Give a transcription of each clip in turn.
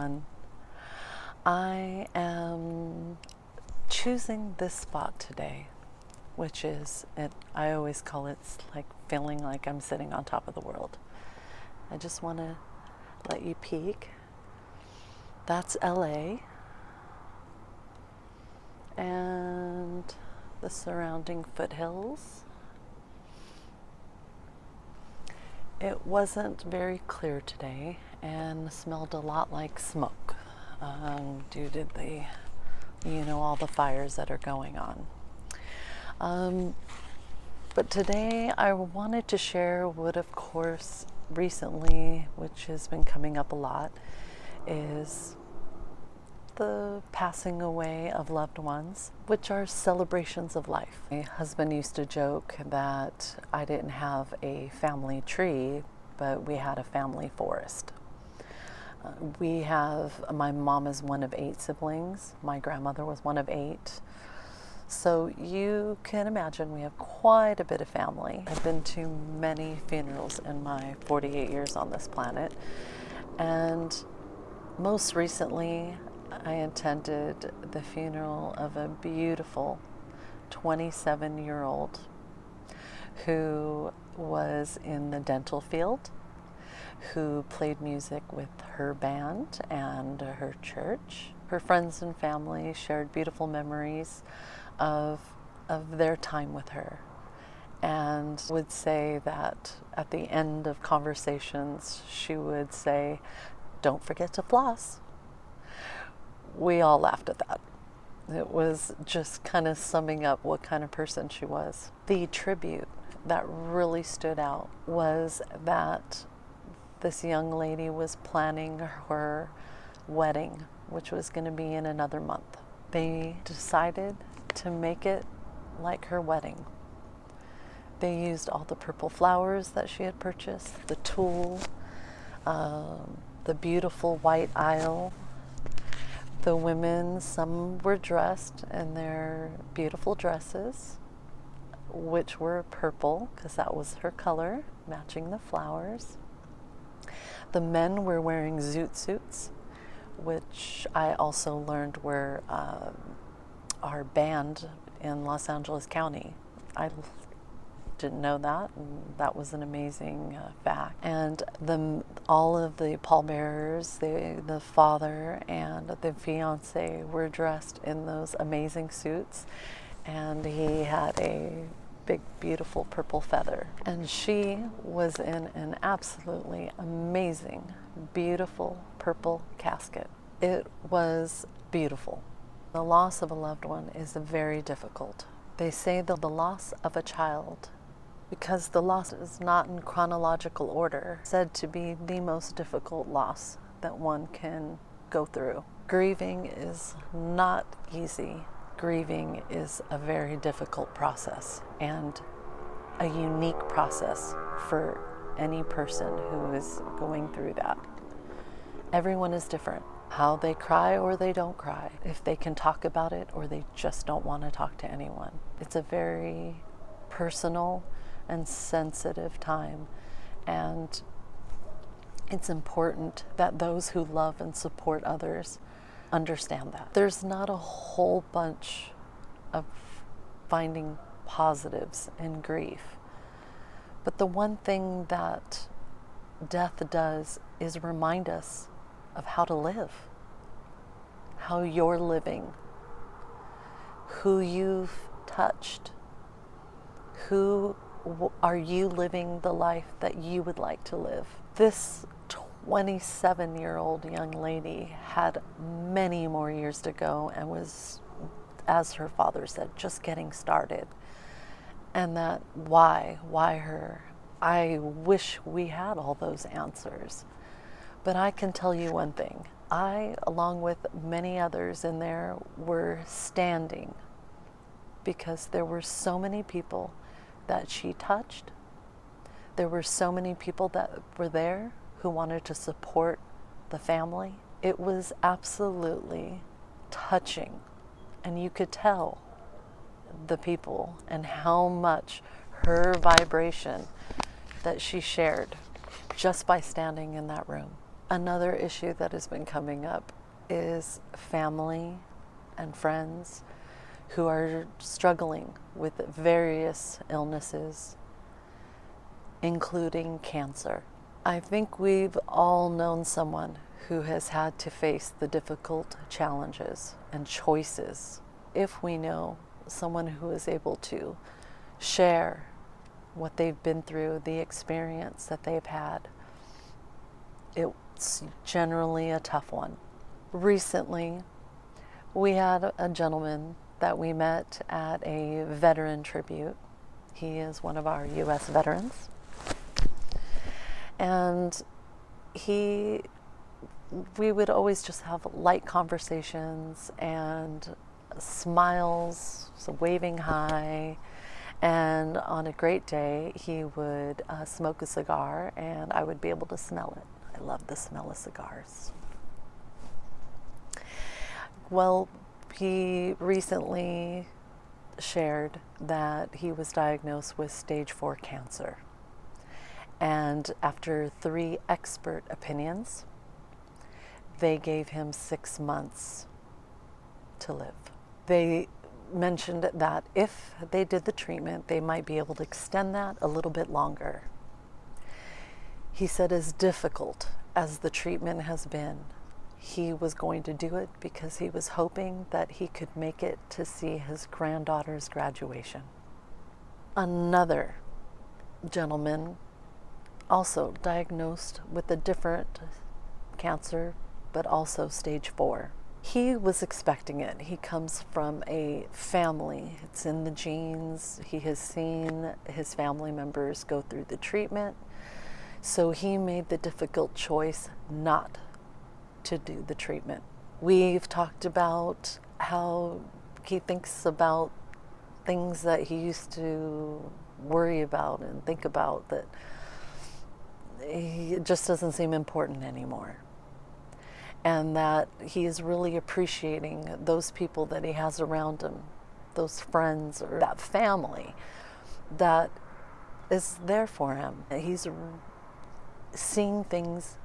everyone. I am choosing this spot today, which is, I always call it like feeling like I'm sitting on top of the world. I just want to let you peek. That's LA and the surrounding foothills. It wasn't very clear today and smelled a lot like smoke due to all the fires that are going on. But today I wanted to share what, of course, recently, which has been coming up a lot, is the passing away of loved ones, which are celebrations of life. My husband used to joke that I didn't have a family tree, but we had a family forest. My mom is one of 8 siblings. My grandmother was one of 8. So you can imagine we have quite a bit of family. I've been to many funerals in my 48 years on this planet. And most recently, I attended the funeral of a beautiful 27-year-old who was in the dental field, who played music with her band and her church. Her friends and family shared beautiful memories of their time with her, and would say that at the end of conversations, she would say, "Don't forget to floss." We all laughed at that. It was just kind of summing up what kind of person she was. The tribute that really stood out was that this young lady was planning her wedding, which was going to be in another month. They decided to make it like her wedding. They used all the purple flowers that she had purchased, the tulle, the beautiful white aisle. The women, some were dressed in their beautiful dresses, which were purple because that was her color, matching the flowers. The men were wearing zoot suits, which I also learned were our band in Los Angeles County. I didn't know that, and that was an amazing fact. And all of the pallbearers, the father and the fiance were dressed in those amazing suits, and he had a big, beautiful purple feather. And she was in an absolutely amazing, beautiful purple casket. It was beautiful. The loss of a loved one is very difficult. They say the loss of a child, because the loss is not in chronological order, said to be the most difficult loss that one can go through. Grieving is not easy. Grieving is a very difficult process and a unique process for any person who is going through that. Everyone is different. How they cry or they don't cry, if they can talk about it or they just don't want to talk to anyone. It's a very personal and sensitive time, and it's important that those who love and support others understand that. There's not a whole bunch of finding positives in grief, but the one thing that death does is remind us of how to live, how you're living, who you've touched, who are you living the life that you would like to live. This 27-year-old young lady had many more years to go and was, as her father said, just getting started. And that why her? I wish we had all those answers. But I can tell you one thing. I, along with many others in there, were standing because there were so many people that she touched. There were so many people that were there who wanted to support the family. It was absolutely touching, and you could tell the people and how much her vibration that she shared just by standing in that room. Another issue that has been coming up is family and friends who are struggling with various illnesses, including cancer. I think we've all known someone who has had to face the difficult challenges and choices. If we know someone who is able to share what they've been through, the experience that they've had, it's generally a tough one. Recently, we had a gentleman that we met at a veteran tribute. He is one of our U.S. veterans. And we would always just have light conversations and smiles, so waving hi. And on a great day, he would smoke a cigar, and I would be able to smell it. I love the smell of cigars. Well, he recently shared that he was diagnosed with stage 4 cancer. And after 3 expert opinions, they gave him 6 months to live. They mentioned that if they did the treatment, they might be able to extend that a little bit longer. He said, as difficult as the treatment has been, he was going to do it because he was hoping that he could make it to see his granddaughter's graduation. Another gentleman, also diagnosed with a different cancer, but also stage 4. He was expecting it. He comes from a family. It's in the genes. He has seen his family members go through the treatment. So he made the difficult choice not to do the treatment. We've talked about how he thinks about things that he used to worry about and think about, that it just doesn't seem important anymore. And that he is really appreciating those people that he has around him, those friends or that family that is there for him. He's seeing things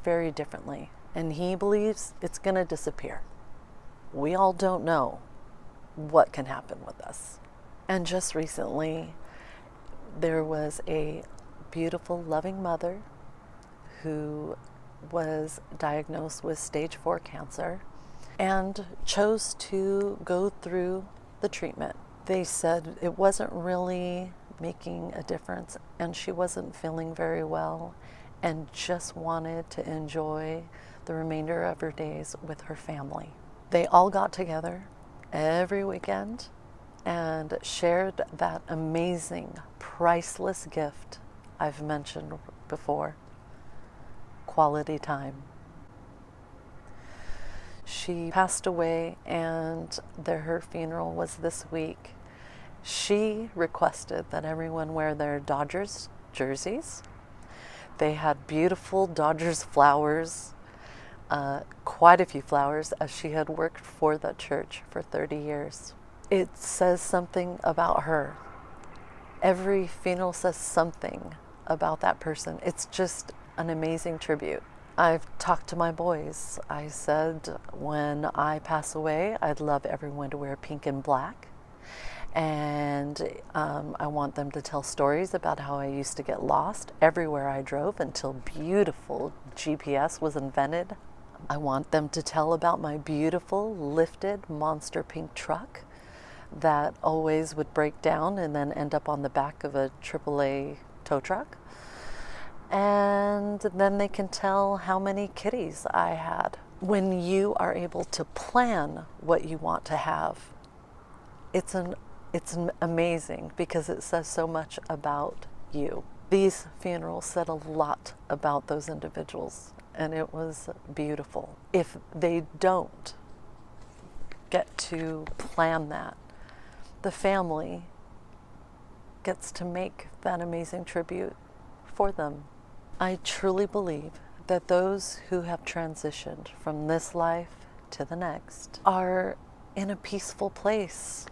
very differently, and he believes it's going to disappear. We all don't know what can happen with us. And just recently, there was a beautiful, loving mother who was diagnosed with stage 4 cancer and chose to go through the treatment. They said it wasn't really making a difference, and she wasn't feeling very well and just wanted to enjoy the remainder of her days with her family. They all got together every weekend and shared that amazing, priceless gift I've mentioned before: quality time. She passed away, and her funeral was this week. She requested that everyone wear their Dodgers jerseys. They had beautiful Dodgers flowers, quite a few flowers, as she had worked for the church for 30 years. It says something about her. Every funeral says something about that person. It's just an amazing tribute. I've talked to my boys. I said, when I pass away, I'd love everyone to wear pink and black. And I want them to tell stories about how I used to get lost everywhere I drove until beautiful GPS was invented. I want them to tell about my beautiful lifted monster pink truck that always would break down and then end up on the back of a AAA tow truck. And then they can tell how many kitties I had. When you are able to plan what you want to have, it's amazing, because it says so much about you. These funerals said a lot about those individuals, and it was beautiful. If they don't get to plan that, the family gets to make that amazing tribute for them. I truly believe that those who have transitioned from this life to the next are in a peaceful place.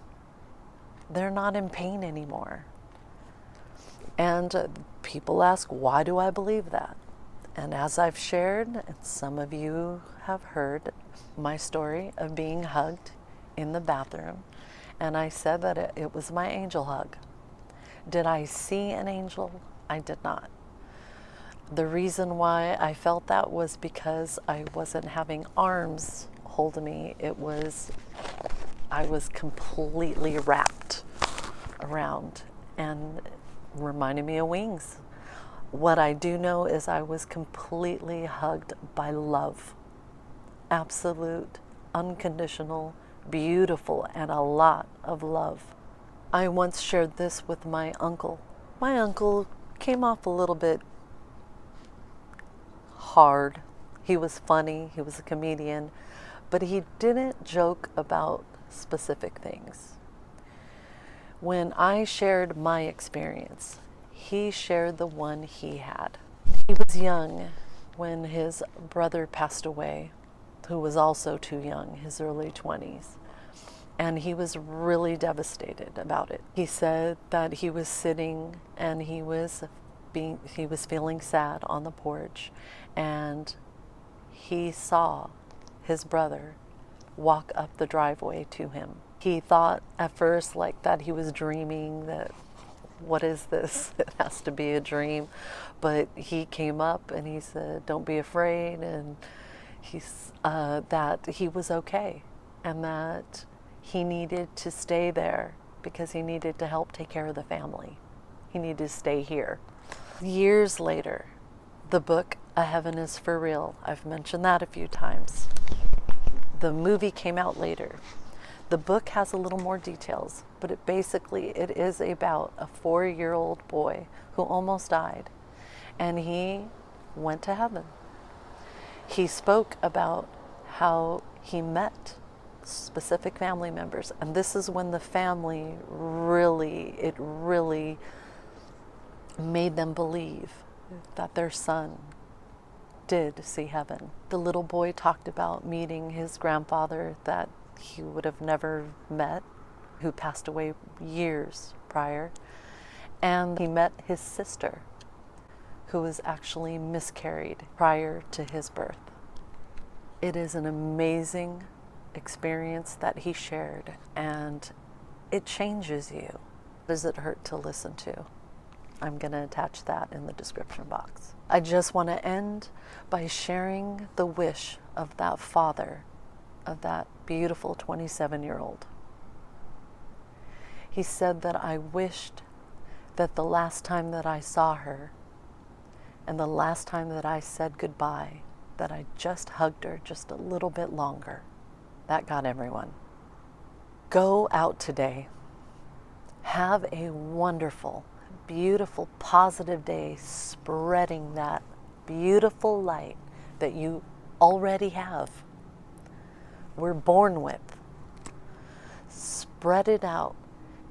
They're not in pain anymore. And people ask, why do I believe that? And as I've shared, and some of you have heard my story of being hugged in the bathroom, and I said that it was my angel hug. Did I see an angel? I did not. The reason why I felt that was because I wasn't having arms hold me. I was completely wrapped around and reminded me of wings. What I do know is I was completely hugged by love. Absolute, unconditional, beautiful, and a lot of love. I once shared this with my uncle. My uncle came off a little bit hard. He was funny, he was a comedian, but he didn't joke about specific things. When I shared my experience, he shared the one he had. He was young when his brother passed away, who was also too young, his early 20s. And he was really devastated about it. He said that he was sitting and he was feeling sad on the porch, and he saw his brother walk up the driveway to him. He thought at first like that he was dreaming, that what is this? It has to be a dream. But he came up and he said, don't be afraid, and that he was okay, and that he needed to stay there because he needed to help take care of the family. He needed to stay here. Years later, the book A Heaven is for Real, I've mentioned that a few times. The movie came out later. The book has a little more details, but it is about a 4-year-old boy who almost died, and he went to heaven. He spoke about how he met specific family members, and this is when the family really made them believe that their son did see heaven. The little boy talked about meeting his grandfather that he would have never met, who passed away years prior, and he met his sister, who was actually miscarried prior to his birth. It is an amazing experience that he shared, and it changes you. Does it hurt to listen to? I'm going to attach that in the description box. I just want to end by sharing the wish of that father, of that beautiful 27-year-old. He said that I wished that the last time that I saw her and the last time that I said goodbye, that I just hugged her just a little bit longer. That got everyone. Go out today. Have a wonderful, beautiful, positive day, spreading that beautiful light that you already have. We're born with. Spread it out.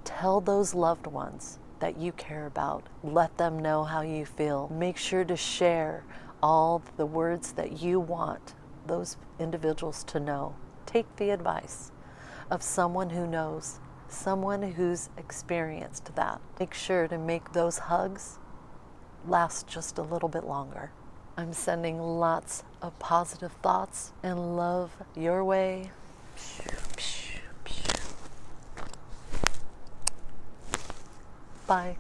Tell those loved ones that you care about. Let them know how you feel. Make sure to share all the words that you want those individuals to know. Take the advice of someone who knows, someone who's experienced that. Make sure to make those hugs last just a little bit longer. I'm sending lots of positive thoughts and love your way. Bye.